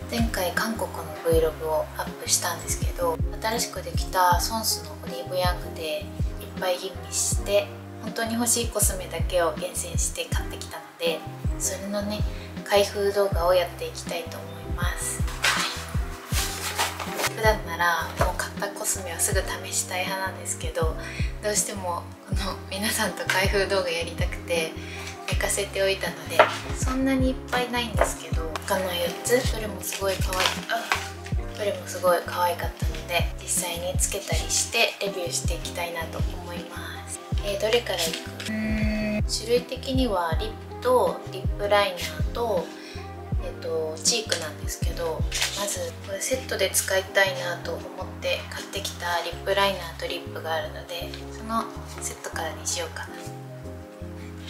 前回韓国の Vlog をアップしたんですけど、新しくできたソンスのオリーブヤングでいっぱい吟味して本当に欲しいコスメだけを厳選して買ってきたので、それのね開封動画をやっていきたいと思います。普段ならもう買ったコスメはすぐ試したい派なんですけど、どうしてもこの皆さんと開封動画やりたくて寝かせておいたので、そんなにいっぱいないんですけど、他の4つどれもすごい可愛かったので、実際につけたりしてレビューしていきたいなと思います。どれからいく？種類的にはリップとリップライナーとチークなんですけど、まずこれセットで使いたいなと思って買ってきたリップライナーとリップがあるので、そのセットからにしようかな。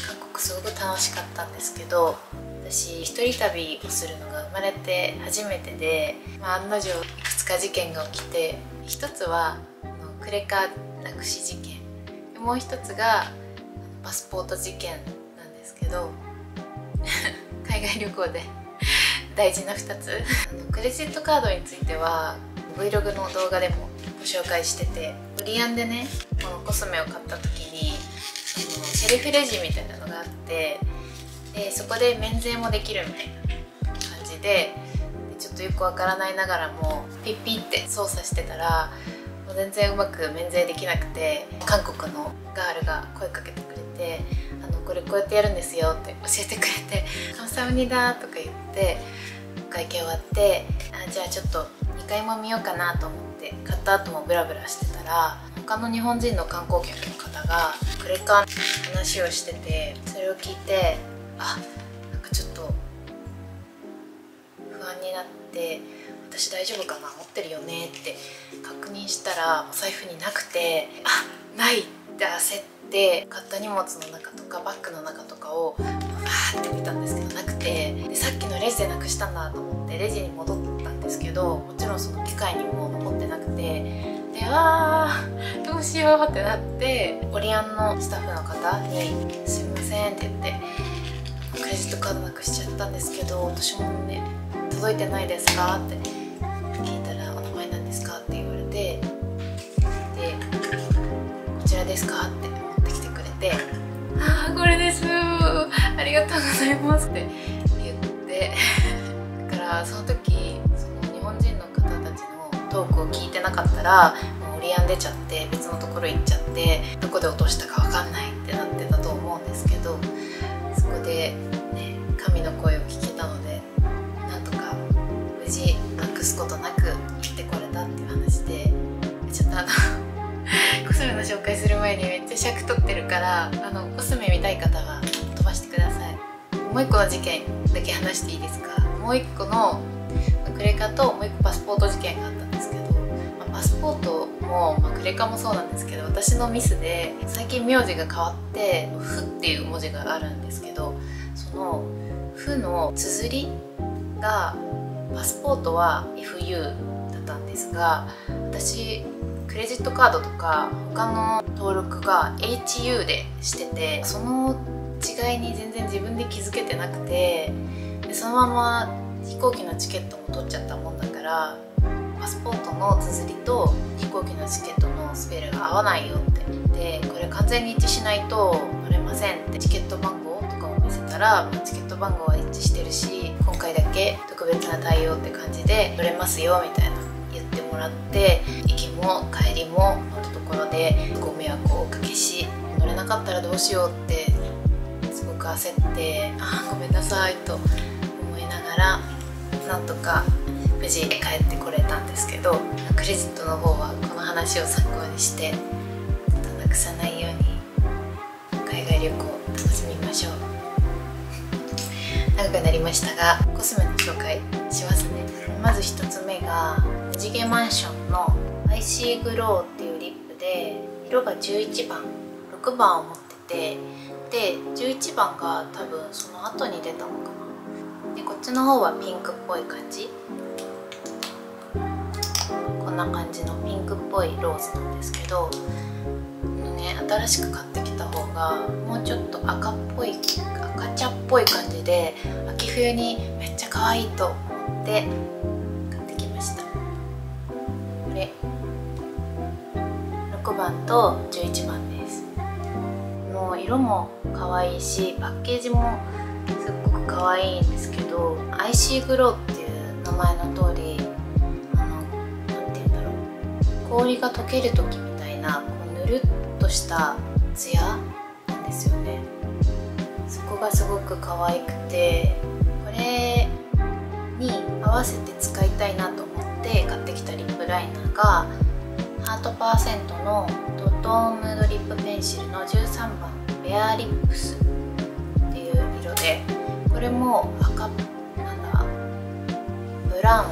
韓国すごく楽しかったんですけど、私一人旅をするのが生まれて初めてで、案の定いくつか事件が起きて、一つはクレカなくし事件、もう一つがパスポート事件なんですけど海外旅行で大事な2つクレジットカードについては Vlog の動画でもご紹介してて、オリアンでねこのコスメを買った時にセルフレジみたいなのがあって、でそこで免税もできるみたいな感じで、ちょっとよくわからないながらもピッピって操作してたら、もう全然うまく免税できなくて、韓国のガールが声かけてくれて「これこうやってやるんですよ」って教えてくれて「カムサハムニダ」とか言ってお会計終わって、じゃあちょっと2回も見ようかなと思って買った後もブラブラしてたら、他の日本人の観光客の方がクレカの話をしてて、それを聞いてなんかちょっと不安になって、私大丈夫かな、持ってるよねって確認したらお財布になくて、ないって焦って買った荷物の中とかバッグの中とかをバーって見たんですけどなくて、でさっきのレジでなくしたんだと思ってレジに戻ったんですけど、もちろんその機械にも残ってなくて、でどうしようってなって、オリアンのスタッフの方に「すみません」って言って「クレジットカードなくしちゃったんですけど私もね届いてないですか?」って聞いたら「お名前なんですか?」って言われて、で「こちらですか?」って持ってきてくれて「これです、ありがとうございます」って言ってだからその時その日本人の方たちのトークを聞いてなかったら、もうオリアン出ちゃって別のところ行っちゃって、どこで落としたか分かんないってなってたと思うんですけど、そこでね神の声を聞けたので、なんとか無事なくすことなく行ってこれたっていう話で、ちょっとコスメの紹介する前にめっちゃ尺取ってるから、コスメ見たい方は飛ばしてください。もう一個の事件だけ話していいですか？もう一個のクレカともう一個パスポート事件があったんですけど、パスポートも、クレカもそうなんですけど、私のミスで最近名字が変わって「フ」っていう文字があるんですけど、その「フ」の綴りがパスポートは FU だったんですが、私クレジットカードとか他の登録が HU でしてて、その違いに全然自分で気づけてなくて、でそのまま飛行機のチケットも取っちゃったもんだから、パスポートの綴りと飛行機のチケットのスペルが合わないよって、でこれ完全に一致しないと乗れませんって、チケット番号とかを見せたら、チケット番号は一致してるし今回だけ特別な対応って感じで乗れますよみたいな言ってもらって、行きも帰りも乗るところでご迷惑をおかけし、乗れなかったらどうしようってすごく焦って、ごめんなさいと思いながらなんとか無事帰ってこれたんですけど、クレジットの方はこの話を参考にしてなくさないように海外旅行を楽しみましょう。長くなりましたがコスメの紹介しますね。まず1つ目がムジゲマンションのアイシーグローっていうリップで、色が11番6番を持ってて、で11番が多分その後に出たのかな。でこっちの方はピンクっぽい感じ、こんな感じのピンクっぽいローズなんですけど、新しく買ってきた方がもうちょっと赤茶っぽい感じで、秋冬にめっちゃ可愛いと思っって買ってきました。これ6番と11番です。もう色も可愛いし、パッケージもすっごく可愛いんですけど、アイシーグローっていう名前の通り、なんて言うんだろう、氷が溶ける時みたいなこうぬるっとしたツヤなんですよね。そこがすごく可愛くて、これに合わせて使いたいなと思って買ってきたリップライナーがハートパーセントのドトーンムードリップペンシルの13番ベアリップスっていう色で、これも赤、ブラウン、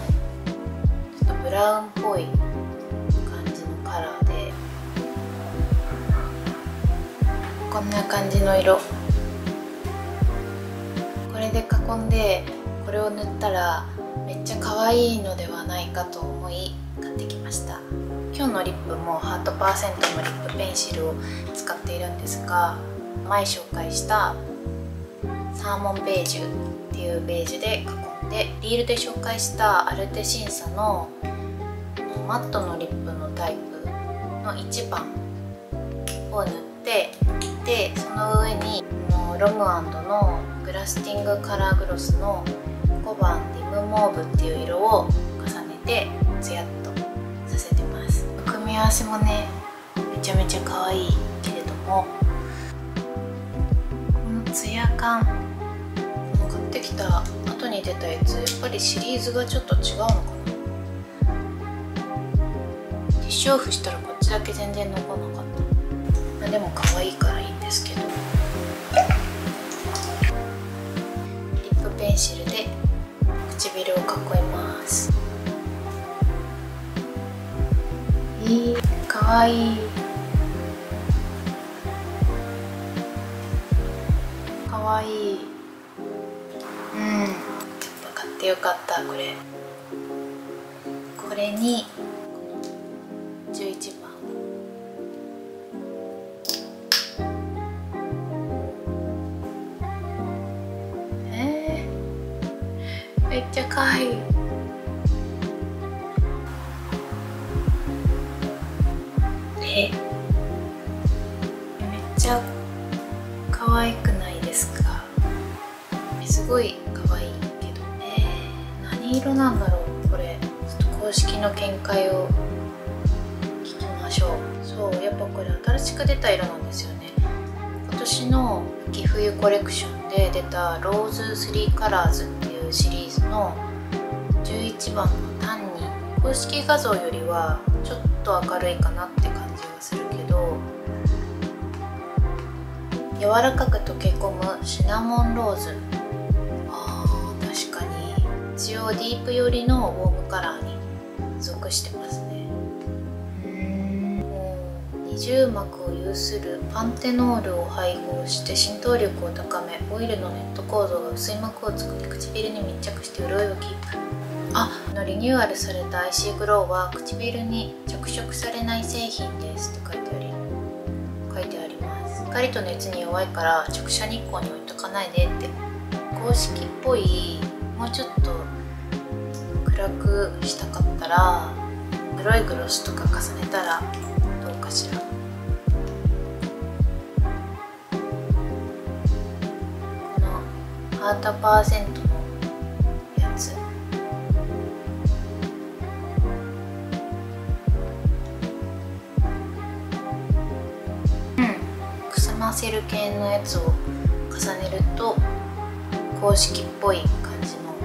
ちょっとブラウンっぽい感じのカラーで、こんな感じの色。これで囲んでこれを塗ったらめっちゃ可愛いのではないかと思い買ってきました。今日のリップもハートパーセントのリップペンシルを使っているんですが、前紹介したサーモンベージュっていうベージュで囲んで、リールで紹介したアルテシンサのマットのリップのタイプの1番を塗って、でその上にロムアンドのグラスティングカラーグロスの5番ディムモーブっていう色を重ねてツヤっとさせてます。組み合わせもねめちゃめちゃ可愛いけれども、このツヤ感、買ってきた後に出たやつ、やっぱりシリーズがちょっと違うのかな。ティッシュオフしたらこっちだけ全然残らなかった。でも可愛いからいいんですけど、リップペンシルで唇を囲います。かわいい、かわいい。やっぱ買ってよかった。これに11番めっちゃ可愛い。めっちゃ可愛くないですか？すごい可愛いけど、何色なんだろうこれ。ちょっと公式の見解を聞きましょう。そう、やっぱこれ新しく出た色なんですよね。今年の秋冬コレクションで出たローズ3カラーズっていうシリーズの11番のタンニー、公式画像よりはちょっと明るいかなって感じがするけど、柔らかく溶け込むシナモンローズ。確かに一応ディープ寄りのウォームカラーに属してますね。二重膜を有するパンテノールを配合して浸透力を高め、オイルのネット構造が薄い膜を作り唇に密着して潤いをキープ。リニューアルされたアイシーグローは唇に着色されない製品ですって書いてあります。光と熱に弱いから直射日光に置いとかないでって。公式っぽい、もうちょっと暗くしたかったら黒いグロスとか重ねたらどうかしら。このハートパーセントのやつ、くすませる系のやつを重ねると公式っぽい感じの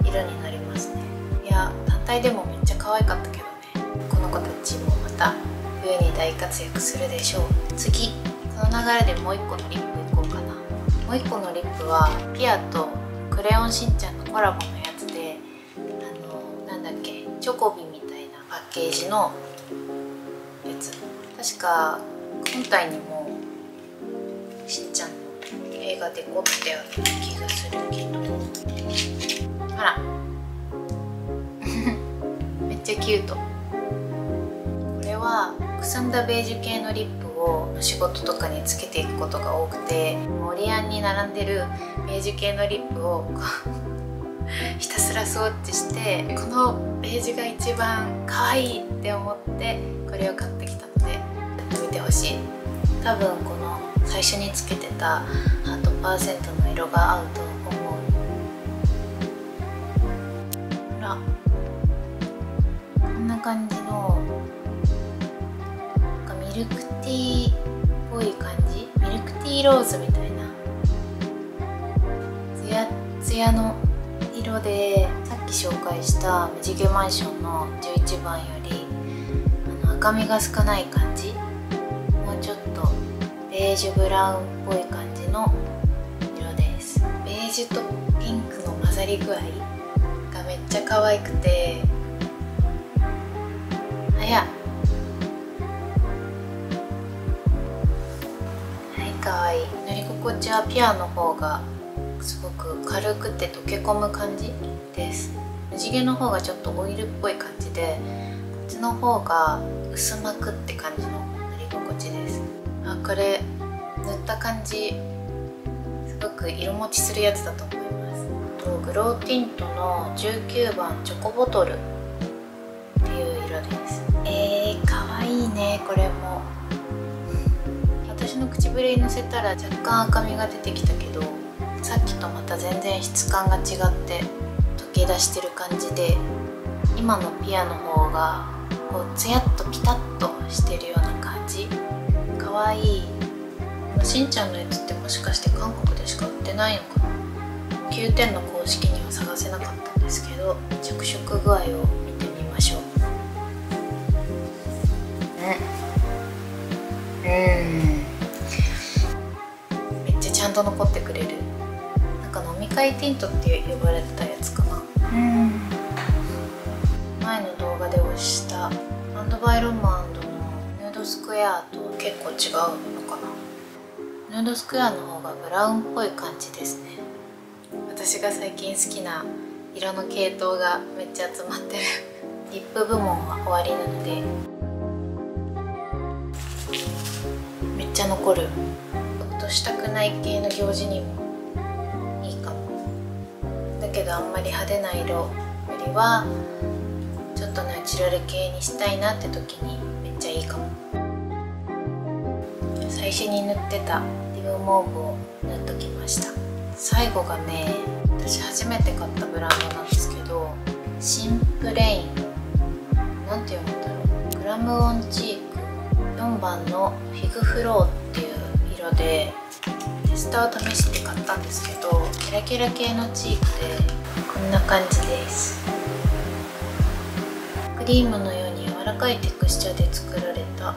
色になりますね。いや、単体でもめっちゃ可愛かったけどね。この子たちもまた冬に大活躍するでしょう。次、この流れでもう一個のリップいこうかな。もう一個のリップはピアとクレヨンしんちゃんのコラボのやつで、なんだっけ、チョコビみたいなパッケージのやつ。確か本体にもしんちゃんの絵がデコってある気がするけど、ほらめっちゃキュート。これはくすんだベージュ系のリップを仕事とかにつけていくことが多くて、モリアンに並んでるベージュ系のリップをひたすらスウォッチして、このベージュが一番可愛いって思ってこれを買ってきたのでやってみてほしい。多分この最初につけてたハートパーセントの色が合うと思う。ほら、こんな感じのなんかミルクティーっぽい感じ、ミルクティーローズみたいなツヤツヤの色で、さっき紹介したムジゲマンションの11番より赤みが少ない感じ、もうちょっとベージュブラウンっぽい感じの色です。ベージュとピンクの混ざり具合がめっちゃ可愛くて、可愛い。塗り心地はピュアの方がすごく軽くて溶け込む感じです。無地毛の方がちょっとオイルっぽい感じで、こっちの方が薄膜って感じの塗り心地です。これ塗った感じすごく色持ちするやつだと思います。グローティントの19番チョコボトルっていう色です。可愛いね。これも私の口ぶりにのせたら若干赤みが出てきたけど、さっきとまた全然質感が違って溶け出してる感じで、今のピアの方がこうツヤっとピタッとしてるような感じ。かわいい。しんちゃんのやつってもしかして韓国でしか売ってないのかな。9点の公式には探せなかったんですけど、着色具合を見てみましょう。めっちゃちゃんと残ってくれる。なんか飲み会ティントって呼ばれてたやつかな。前の動画で押したランドバイロマンドのヌードスクエアと結構違うのかな。ヌードスクエアの方がブラウンっぽい感じですね。私が最近好きな色の系統がめっちゃ集まってる。リップ部門は終わりなのでめっちゃ残る。落としたくない系の行事にもいいかも。だけどあんまり派手な色よりはちょっとナチュラル系にしたいなって時にめっちゃいいかも。最初に塗ってたリブモーブを塗っときました。最後がね、私初めて買ったブランドなんですけど、シンプレインなんて読むんだろう、グラムオンチーク4番のフィグフローっていう色でテスターを試して買ったんですけど、キラキラ系のチークでこんな感じです。クリームのように柔らかいテクスチャーで作られた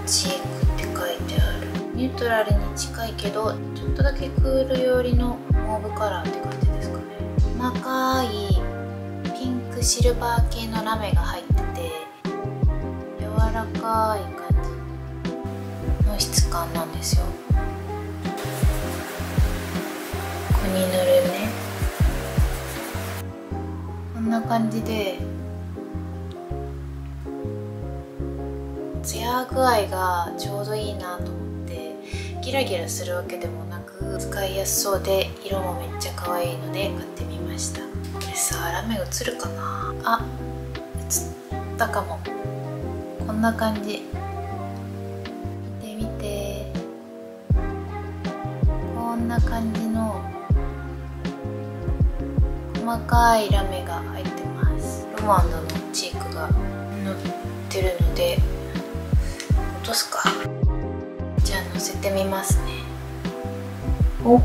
チークって書いてある。ニュートラルに近いけどちょっとだけクール寄りのモーブカラーって感じですかね。細かいピンクシルバー系のラメが入ってて柔らかい感じの質感なんですよ。ここに塗るね。こんな感じでツヤ具合がちょうどいいなと思って、ギラギラするわけでもなく使いやすそうで色もめっちゃ可愛いので買ってみました。これさ、ラメ映るかなあ、映ったかも。こんな感じ。見てみて、こんな感じの細かいラメが入ってます。ロマンドのチークが塗ってるので落とすか。じゃあのせてみますね。お、めっ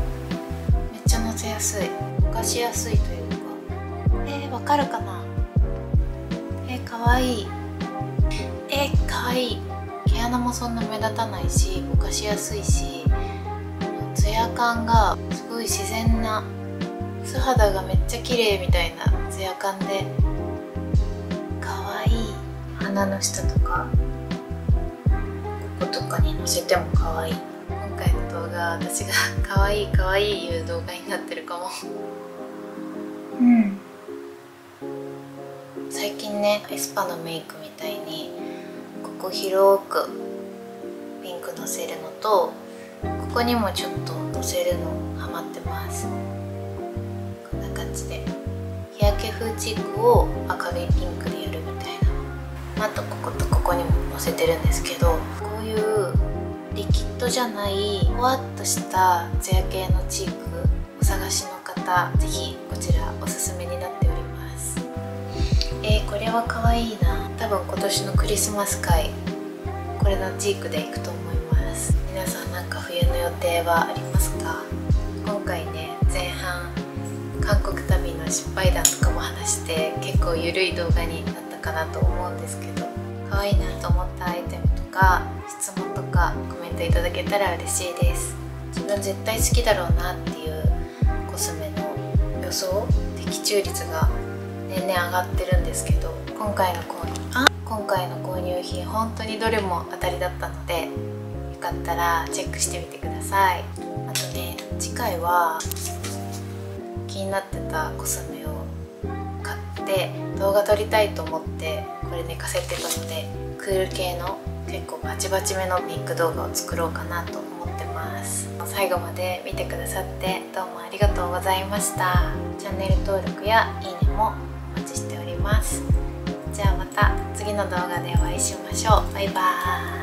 ちゃのせやすい。ぼかしやすいというか、わかるかな。かわいい。かわいい。毛穴もそんな目立たないし、ぼかしやすいし、ツヤ感がすごい自然な、素肌がめっちゃ綺麗みたいなツヤ感でかわいい。鼻の下とかこことかにのせてもかわいい。今回の動画は私がかわいいかわいい言う動画になってるかも。最近ね、エスパのメイクみたいにここ広くピンクのせるのと、ここにもちょっとのせるのハマってます。こんな感じで日焼け風チークを明るいピンクでやるみたいな、あとこことここにも載せてるんですけど、こういうリキッドじゃないふわっとしたツヤ系のチークお探しの方、ぜひこちらおすすめになっております。これは可愛いな。多分今年のクリスマス会これのチークでいくと思います。皆さんなんか冬の予定はありますか？今回ね、前半韓国旅の失敗談とかも話して結構ゆるい動画になったかなと思うんですけど、可愛いなと思ったアイテムとか質問とかコメントいただけたら嬉しいです。自分絶対好きだろうなっていうコスメの予想的中率が年々上がってるんですけど、今回の購入品本当にどれも当たりだったので、よかったらチェックしてみてください。あとね、次回は気になってたコスメを買って動画撮りたいと思ってこれ寝かせてたので、クール系の結構バチバチめのピンク動画を作ろうかなと思ってます。最後まで見てくださってどうもありがとうございました。チャンネル登録やいいねもお待ちしております。じゃあまた次の動画でお会いしましょう。バイバーイ。